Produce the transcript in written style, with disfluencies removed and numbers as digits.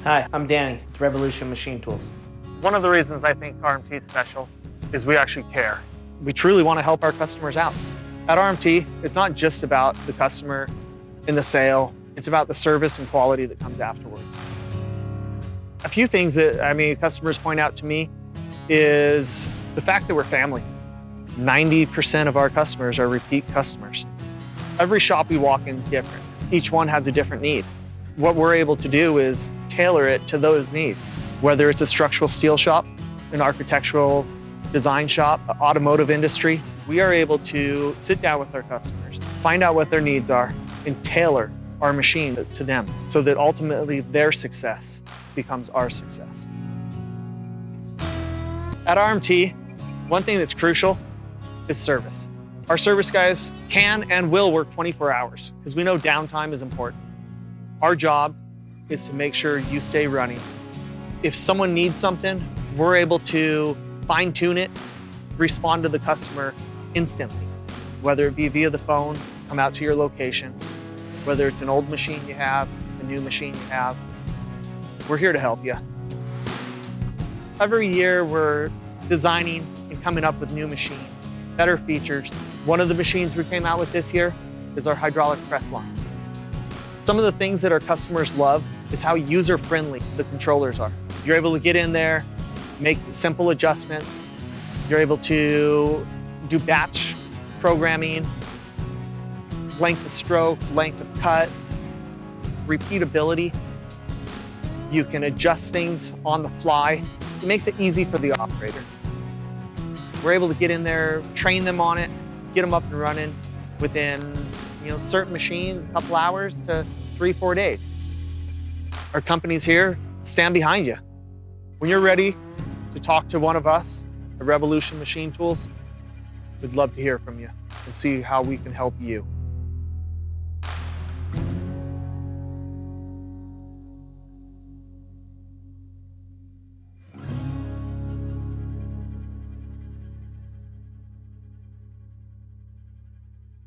Hi, I'm Danny with Revolution Machine Tools. One of the reasons I think RMT is special is we actually care. We truly want to help our customers out. At RMT, it's not just about the customer and the sale, it's about the service and quality that comes afterwards. A few things that customers point out to me is the fact that we're family. 90% of our customers are repeat customers. Every shop we walk in is different. Each one has a different need. What we're able to do is tailor it to those needs. Whether it's a structural steel shop, an architectural design shop, automotive industry, we are able to sit down with our customers, find out what their needs are, and tailor our machine to them so that ultimately their success becomes our success. At RMT, one thing that's crucial is service. Our service guys can and will work 24 hours because we know downtime is important. Our job is to make sure you stay running. If someone needs something, we're able to fine-tune it, respond to the customer instantly, whether it be via the phone, come out to your location, whether it's an old machine you have, a new machine you have, we're here to help you. Every year we're designing and coming up with new machines, better features. One of the machines we came out with this year is our hydraulic press line. Some of the things that our customers love is how user-friendly the controllers are. You're able to get in there, make simple adjustments. You're able to do batch programming, length of stroke, length of cut, repeatability. You can adjust things on the fly. It makes it easy for the operator. We're able to get in there, train them on it, get them up and running within certain machines, a couple hours to 3-4 days. Our company's here, stand behind you. When you're ready to talk to one of us at Revolution Machine Tools, we'd love to hear from you and see how we can help you.